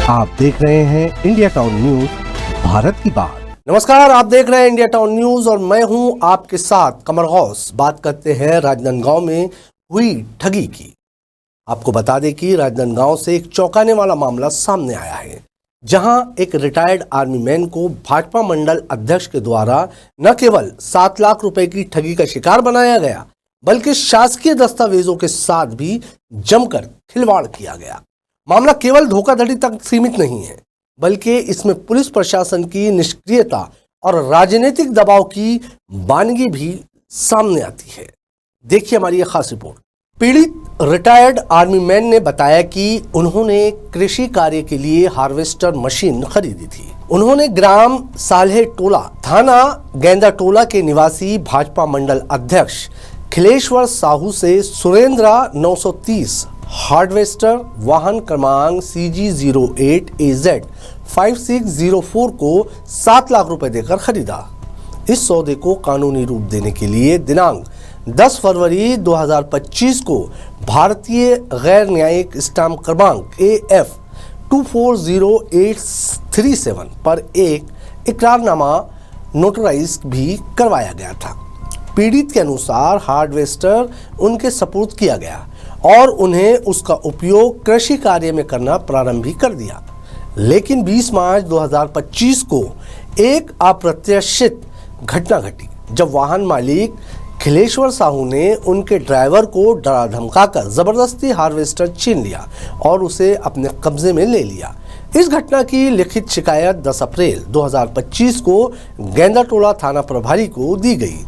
आप देख रहे हैं इंडिया टाउन न्यूज, भारत की बात। नमस्कार, आप देख रहे हैं इंडिया टाउन न्यूज और मैं हूं आपके साथ कमर गौस। बात करते हैं राजनांदगांव में हुई ठगी की। आपको बता दें कि राजनांदगांव से एक चौंकाने वाला मामला सामने आया है, जहां एक रिटायर्ड आर्मी मैन को भाजपा मंडल अध्यक्ष के द्वारा न केवल 7 लाख रुपए की ठगी का शिकार बनाया गया, बल्कि शासकीय दस्तावेजों के साथ भी जमकर खिलवाड़ किया गया। मामला केवल धोखाधड़ी तक सीमित नहीं है, बल्कि इसमें पुलिस प्रशासन की निष्क्रियता और राजनीतिक दबाव की वानगी भी सामने आती है। देखिए हमारी यह खास रिपोर्ट। पीड़ित रिटायर्ड आर्मी मैन ने बताया कि उन्होंने कृषि कार्य के लिए हार्वेस्टर मशीन खरीदी थी। उन्होंने ग्राम साल्हे टोला, थाना गेंदा टोला के निवासी भाजपा मंडल अध्यक्ष खिलेश्वर साहू से सुरेंद्रा 930 हार्वेस्टर वाहन क्रमांक CG08AZ 5604 को 7 लाख रुपए देकर खरीदा। इस सौदे को कानूनी रूप देने के लिए दिनांक 10 फरवरी 2025 को भारतीय गैर न्यायिक स्टाम्प क्रमांक AF 240837 पर एक इकरारनामा नोटराइज भी करवाया गया था। पीड़ित के अनुसार हार्वेस्टर उनके सपुर्द किया गया और उन्हें उसका उपयोग कृषि कार्य में करना प्रारंभ भी कर दिया। लेकिन 20 मार्च 2025 को एक अप्रत्याशित घटना घटी, जब वाहन मालिक खिलेश्वर साहू ने उनके ड्राइवर को डरा धमकाकर जबरदस्ती हार्वेस्टर छीन लिया और उसे अपने कब्जे में ले लिया। इस घटना की लिखित शिकायत 10 अप्रैल 2025 को गेंदा टोला थाना प्रभारी को दी गई।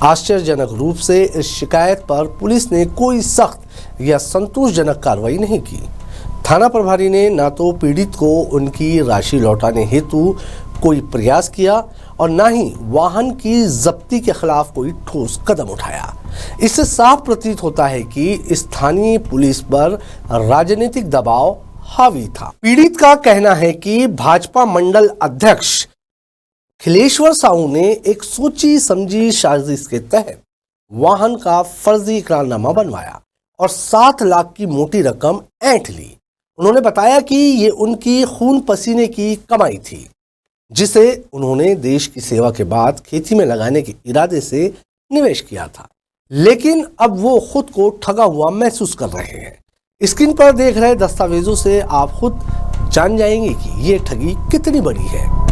आश्चर्यजनक रूप से इस शिकायत पर पुलिस ने कोई सख्त या संतोषजनक कार्रवाई नहीं की। थाना प्रभारी ने न तो पीड़ित को उनकी राशि लौटाने हेतु कोई प्रयास किया और न ही वाहन की जब्ती के खिलाफ कोई ठोस कदम उठाया। इससे साफ प्रतीत होता है कि स्थानीय पुलिस पर राजनीतिक दबाव हावी था। पीड़ित का कहना है कि भाजपा मंडल अध्यक्ष खिलेश्वर साहू ने एक सोची समझी साजिश के तहत वाहन का फर्जी इकरारनामा बनवाया और 7 लाख की मोटी रकम ऐंठ ली। उन्होंने बताया कि ये उनकी खून पसीने की कमाई थी, जिसे उन्होंने देश की सेवा के बाद खेती में लगाने के इरादे से निवेश किया था। लेकिन अब वो खुद को ठगा हुआ महसूस कर रहे हैं। स्क्रीन पर देख रहे दस्तावेजों से आप खुद जान जाएंगे कि ये ठगी कितनी बड़ी है।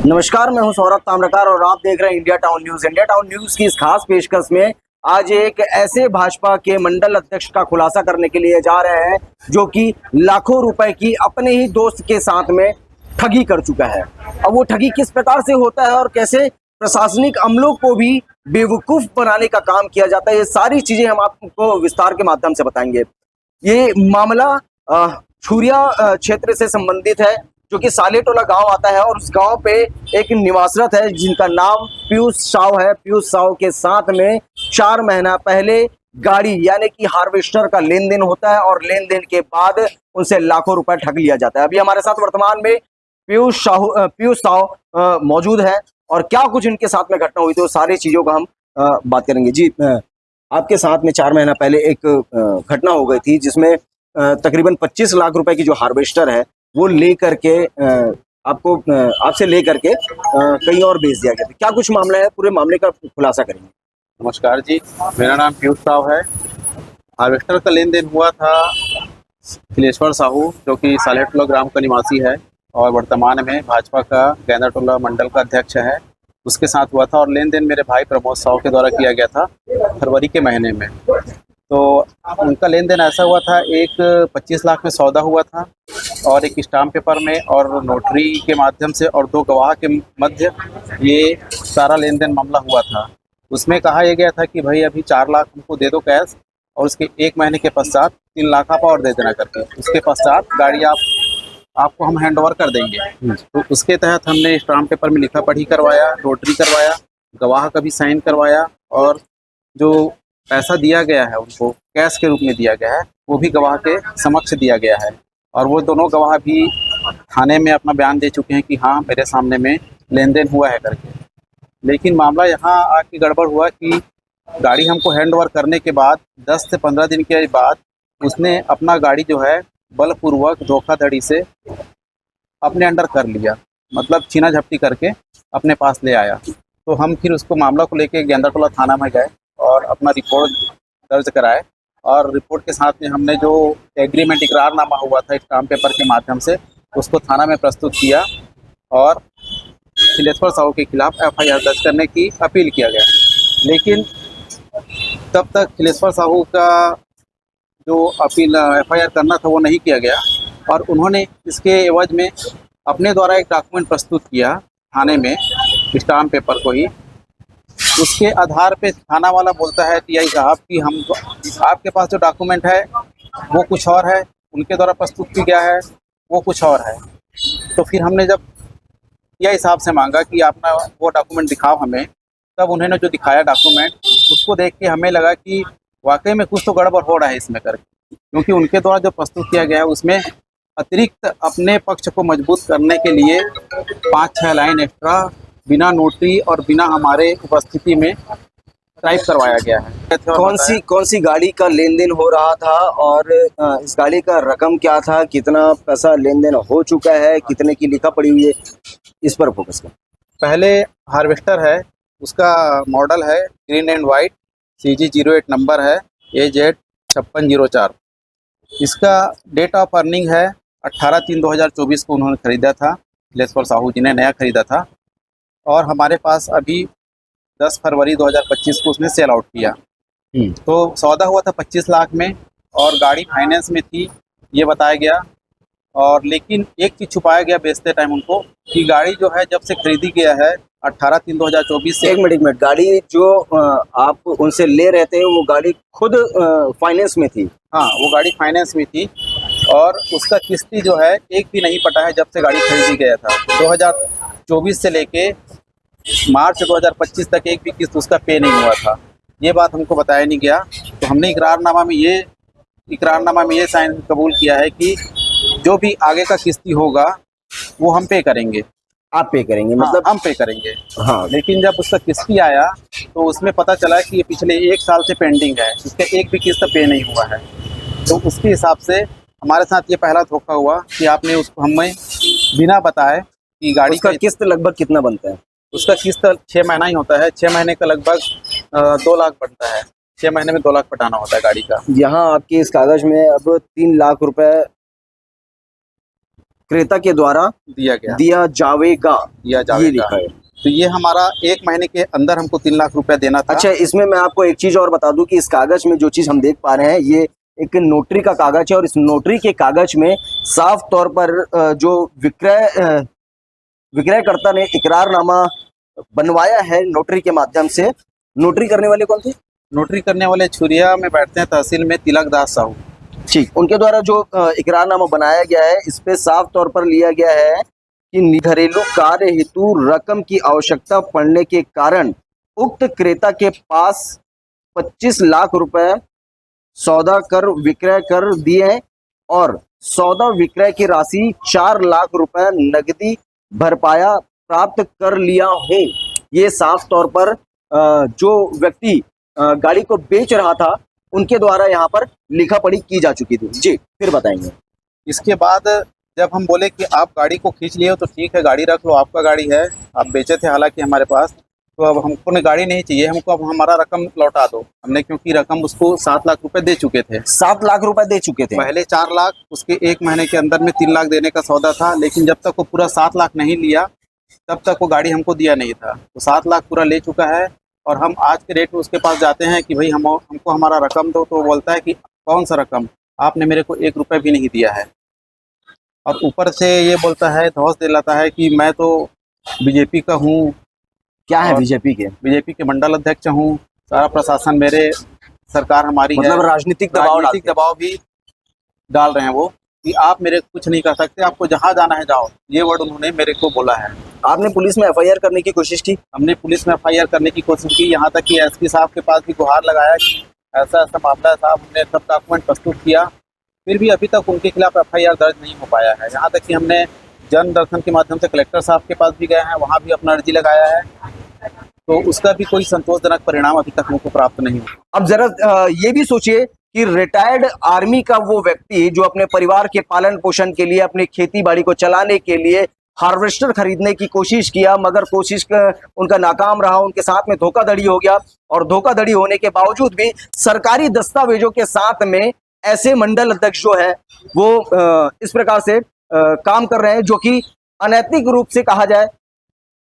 नमस्कार, मैं हूं सौरभ ताम्रकार और आप देख रहे हैं India town news. India town news की इस खास पेशकश में आज एक ऐसे भाजपा के मंडल अध्यक्ष का खुलासा करने के लिए जा रहे हैं जो कि लाखों रुपए की अपने ही दोस्त के साथ में ठगी कर चुका है। अब वो ठगी किस प्रकार से होता है और कैसे प्रशासनिक अमलों को भी बेवकूफ बनाने का काम किया जाता है, ये सारी चीजें हम आपको विस्तार के माध्यम से बताएंगे। ये मामला छुरिया क्षेत्र से संबंधित है, जो कि साल्हे टोला गांव आता है और उस गांव पे एक निवासरत है जिनका नाम पीयूष साव है। पीयूष साव के साथ में 4 महीना पहले गाड़ी यानी कि हार्वेस्टर का लेन देन होता है और लेन देन के बाद उनसे लाखों रुपए ठग लिया जाता है। अभी हमारे साथ वर्तमान में पीयूष साव मौजूद है और क्या कुछ इनके साथ में घटना हुई थी, तो सारी चीजों का हम बात करेंगे। जी, आपके साथ में 4 महीना पहले एक घटना हो गई थी जिसमें तकरीबन 25 लाख रुपए की जो हार्वेस्टर है वो लेकर के आपसे लेकर के कहीं और भेज दिया गया था। क्या कुछ मामला है, पूरे मामले का खुलासा करेंगे। नमस्कार जी, मेरा नाम पीयूष साहू है। हार्वेस्टर का लेन देन हुआ था खिलेश्वर साहू, जो कि साल्हे टोला ग्राम का निवासी है और वर्तमान में भाजपा का गेंदा टोला मंडल का अध्यक्ष है। उसके साथ हुआ था और लेन देन मेरे भाई प्रमोद साहू के द्वारा किया गया था फरवरी के महीने में। तो उनका लेन देन ऐसा हुआ था, एक 25 लाख में सौदा हुआ था और एक स्टाम्प पेपर में और नोटरी के माध्यम से और 2 गवाह के मध्य ये सारा लेन देन मामला हुआ था। उसमें कहा यह गया था कि भाई अभी 4 लाख हमको दे दो कैश और उसके 1 महीने के पश्चात 3 लाख आप और दे देना करके, उसके पश्चात गाड़ी आपको हम हैंड ओवर कर देंगे। तो उसके तहत हमने स्टाम्प पेपर में लिखा पढ़ी करवाया, नोटरी करवाया, गवाह का भी साइन करवाया और जो पैसा दिया गया है उनको कैश के रूप में दिया गया है वो भी गवाह के समक्ष दिया गया है और वो दोनों गवाह भी थाने में अपना बयान दे चुके हैं कि हाँ मेरे सामने में लेन देन हुआ है करके। लेकिन मामला यहाँ आके गड़बड़ हुआ कि गाड़ी हमको हैंड ओवर करने के बाद 10 से 15 दिन के बाद उसने अपना गाड़ी जो है बलपूर्वक धोखाधड़ी से अपने अंडर कर लिया, मतलब छीना झपटी करके अपने पास ले आया। तो हम फिर उसको मामला को लेके गेंदाटोला थाना में गए और अपना रिपोर्ट दर्ज कराए, और रिपोर्ट के साथ में हमने जो एग्रीमेंट इकरारनामा हुआ था स्टाम्प पेपर के माध्यम से उसको थाना में प्रस्तुत किया और खिलेश्वर साहू के खिलाफ एफआईआर दर्ज करने की अपील किया गया। लेकिन तब तक खिलेश्वर साहू का जो अपील एफआईआर करना था वो नहीं किया गया, और उन्होंने इसके एवज में अपने द्वारा एक डॉक्यूमेंट प्रस्तुत किया थाने में, स्टाम्प पेपर को ही। उसके आधार पे थाना वाला बोलता है टीआई साहब कि हम आपके पास जो डॉक्यूमेंट है वो कुछ और है, उनके द्वारा प्रस्तुत किया गया है वो कुछ और है। तो फिर हमने जब टीआई साहब से मांगा कि आप ना वो डॉक्यूमेंट दिखाओ हमें, तब उन्होंने जो दिखाया डॉक्यूमेंट उसको देख के हमें लगा कि वाकई में कुछ तो गड़बड़ हो रहा है इसमें करके, क्योंकि उनके द्वारा जो प्रस्तुत किया गया है उसमें अतिरिक्त अपने पक्ष को मजबूत करने के लिए 5-6 लाइन एक्स्ट्रा बिना नोटरी और बिना हमारे उपस्थिति में टाइप करवाया गया है। कौन सी गाड़ी का लेन देन हो रहा था, और इस गाड़ी का रकम क्या था, कितना पैसा लेन देन हो चुका है, कितने की लिखा पड़ी हुई है, इस पर फोकस कर। पहले हार्वेस्टर है, उसका मॉडल है green and white, CG08 number है, AZ 5604। इसका डेट ऑफ अर्निंग है 18/3/2024 को उन्होंने ख़रीदा था, खिलेश्वर साहू जी ने नया ख़रीदा था, और हमारे पास अभी 10 फरवरी 2025 को उसने सेल आउट किया। तो सौदा हुआ था 25 लाख में, और गाड़ी फाइनेंस में थी ये बताया गया। और लेकिन एक चीज़ छुपाया गया बेचते टाइम उनको कि गाड़ी जो है जब से खरीदी गया है 18/3/2024 से। एक मिनट, गाड़ी जो आप उनसे ले रहे थे वो गाड़ी खुद फाइनेंस में थी? हाँ, वो गाड़ी फाइनेंस में थी, और उसका किस्ती जो है एक भी नहीं पटा है जब से गाड़ी खरीदी गया था। 2024 से लेके मार्च 2025 तक एक भी किस्त उसका पे नहीं हुआ था। ये बात हमको बताया नहीं गया। तो हमने इकरारनामा में ये साइन कबूल किया है कि जो भी आगे का किस्ती होगा वो हम पे करेंगे। आप पे करेंगे? हाँ, मतलब हम पे करेंगे। हाँ। लेकिन जब उसका किस्ती आया तो उसमें पता चला कि ये पिछले 1 साल से पेंडिंग है, इसका एक भी किस्त पे नहीं हुआ है। तो उसके हिसाब से हमारे साथ ये पहला धोखा हुआ कि आपने उसको हमें बिना बताए कि गाड़ी उसका किस्त लगभग कितना बनता है? उसका किस्त 6 महीना ही होता है। 6 महीने का लगभग 2 लाख बनता है। 6 महीने में 2 लाख पटाना होता है गाड़ी का। यहाँ आपके इस कागज में अब 3 लाख रुपए क्रेता के द्वारा दिया जाएगा ये लिखा है। तो ये हमारा 1 महीने के अंदर हमको 3 लाख रुपए देना था। अच्छा, इसमें मैं आपको एक चीज और बता दूं कि इस कागज में जो चीज हम देख पा रहे हैं ये एक नोटरी का कागज है, और इस नोटरी के कागज में साफ तौर पर जो विक्रयकर्ता ने इकरारनामा बनवाया है नोटरी के माध्यम से। नोटरी करने वाले कौन थे? नोटरी करने वाले छुरिया में बैठते हैं, तहसील में तिलक दास साहू। ठीक, उनके द्वारा जो इकरारनामा बनाया गया है इस पे साफ तौर पर लिया गया है कि घरेलू कार्य हेतु रकम की आवश्यकता पड़ने के कारण उक्त क्रेता के पास 25 लाख रुपए सौदा कर विक्रय कर दिए हैं, और सौदा विक्रय की राशि 4 लाख रुपए नकदी भरपाया प्राप्त कर लिया हूँ। ये साफ तौर पर जो व्यक्ति गाड़ी को बेच रहा था उनके द्वारा यहाँ पर लिखा पढ़ी की जा चुकी थी। जी, फिर बताएंगे। इसके बाद जब हम बोले कि आप गाड़ी को खींच लिए हो तो ठीक है, गाड़ी रख लो, आपका गाड़ी है, आप बेचे थे हालांकि हमारे पास, तो अब हमको गाड़ी नहीं चाहिए, हमको अब हमारा रकम लौटा दो। हमने क्योंकि रकम उसको 7 लाख रुपए दे चुके थे। 7 लाख रुपए दे चुके थे? पहले 4 लाख, उसके 1 महीने के अंदर में 3 लाख देने का सौदा था, लेकिन जब तक वो पूरा 7 लाख नहीं लिया तब तक वो गाड़ी हमको दिया नहीं था। तो 7 लाख पूरा ले चुका है, और हम आज के रेट में उसके पास जाते हैं कि भाई हमको हमारा रकम दो, तो वो बोलता है कि कौन सा रकम, आपने मेरे को 1 रुपये भी नहीं दिया है। और ऊपर से ये बोलता है, धौंस दिलाता है कि मैं तो बीजेपी का हूँ। क्या है बीजेपी के? बीजेपी के मंडल अध्यक्ष हूँ, सारा प्रशासन मेरे, सरकार हमारी मतलब है। राजनीतिक दबाव भी डाल रहे हैं वो कि आप मेरे कुछ नहीं कर सकते, आपको जहाँ जाना है जाओ। ये वर्ड उन्होंने मेरे को बोला है। आपने पुलिस में एफआईआर करने की कोशिश की? हमने पुलिस में एफआईआर करने की कोशिश की, यहाँ तक कि एसपी साहब के पास भी गुहार लगाया कि ऐसा ऐसा मामला है साहब, हमने सब डॉक्यूमेंट प्रस्तुत किया, फिर भी अभी तक उनके खिलाफ एफआईआर दर्ज नहीं हो पाया है। यहाँ तक कि हमने जन दर्शन के माध्यम से कलेक्टर साहब के पास भी गए हैं, वहाँ भी अपना अर्जी लगाया है, तो उसका भी कोई संतोषजनक परिणाम अभी तक हमको प्राप्त नहीं हुआ। अब जरा ये भी सोचिए कि रिटायर्ड आर्मी का वो व्यक्ति जो अपने परिवार के पालन पोषण के लिए, अपनी खेती बाड़ी को चलाने के लिए हार्वेस्टर खरीदने की कोशिश किया, मगर कोशिश उनका नाकाम रहा, उनके साथ में धोखाधड़ी हो गया, और धोखाधड़ी होने के बावजूद भी सरकारी दस्तावेजों के साथ में ऐसे मंडल अध्यक्ष जो है वो इस प्रकार से काम कर रहे हैं, जो कि अनैतिक रूप से कहा जाए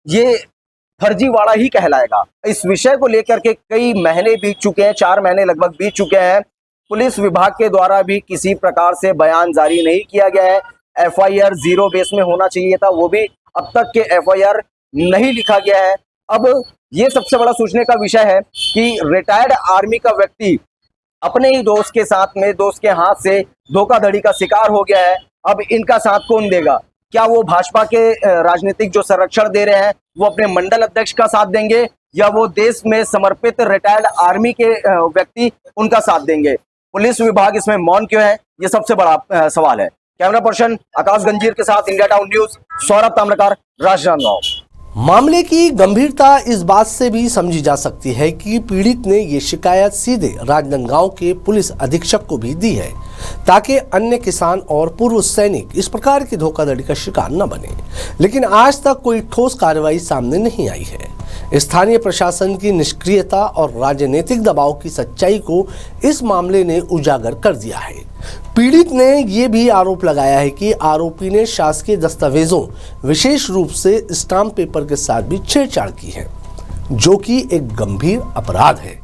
ये फर्जीवाड़ा ही कहलाएगा। इस विषय को लेकर के कई महीने बीत चुके हैं, 4 महीने लगभग बीत चुके हैं। पुलिस विभाग के द्वारा भी किसी प्रकार से बयान जारी नहीं किया गया है। एफआईआर 0 बेस में होना चाहिए था, वो भी अब तक के एफआईआर नहीं लिखा गया है। अब ये सबसे बड़ा सोचने का विषय है कि रिटायर्ड आर्मी का व्यक्ति अपने ही दोस्त के साथ में, दोस्त के हाथ से धोखाधड़ी का शिकार हो गया है। अब इनका साथ कौन देगा? क्या वो भाजपा के राजनीतिक जो संरक्षण दे रहे हैं वो अपने मंडल अध्यक्ष का साथ देंगे, या वो देश में समर्पित रिटायर्ड आर्मी के व्यक्ति उनका साथ देंगे? पुलिस विभाग इसमें मौन क्यों है, ये सबसे बड़ा सवाल है। कैमरा पर्सन आकाश गंजीर के साथ India town news, Saurabh Tamrakar, Rajnandgaon. मामले की गंभीरता इस बात से भी समझी जा सकती है कि पीड़ित ने ये शिकायत सीधे राजनांदगांव के पुलिस अधीक्षक को भी दी है, ताकि अन्य किसान और पूर्व सैनिक इस प्रकार की धोखाधड़ी का शिकार न बने। लेकिन आज तक कोई ठोस कार्रवाई सामने नहीं आई है। स्थानीय प्रशासन की निष्क्रियता और राजनीतिक दबाव की सच्चाई को इस मामले ने उजागर कर दिया है। पीड़ित ने यह भी आरोप लगाया है कि आरोपी ने शासकीय दस्तावेजों, विशेष रूप से स्टाम्प पेपर के साथ भी छेड़छाड़ की है, जो कि एक गंभीर अपराध है।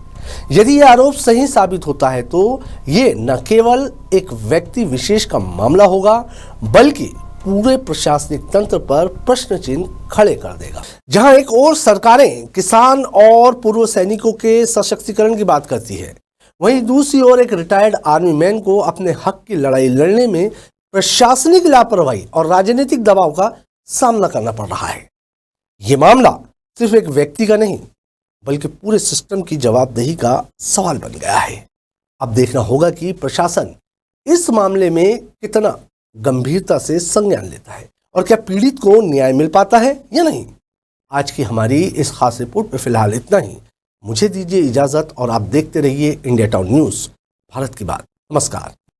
यदि यह आरोप सही साबित होता है तो ये न केवल एक व्यक्ति विशेष का मामला होगा, बल्कि पूरे प्रशासनिक तंत्र पर प्रश्न चिन्ह खड़े कर देगा। जहां एक और सरकारें किसान और पूर्व सैनिकों के सशक्तिकरण की बात करती है, वहीं दूसरी ओर एक रिटायर्ड आर्मी मैन को अपने हक की लड़ाई लड़ने में प्रशासनिक लापरवाही और राजनीतिक दबाव का सामना करना पड़ रहा है। ये मामला सिर्फ एक व्यक्ति का नहीं, बल्कि पूरे सिस्टम की जवाबदेही का सवाल बन गया है। अब देखना होगा कि प्रशासन इस मामले में कितना गंभीरता से संज्ञान लेता है और क्या पीड़ित को न्याय मिल पाता है या नहीं। आज की हमारी इस खास रिपोर्ट में फिलहाल इतना ही। मुझे दीजिए इजाजत और आप देखते रहिए इंडिया टाउन न्यूज, भारत की बात। नमस्कार।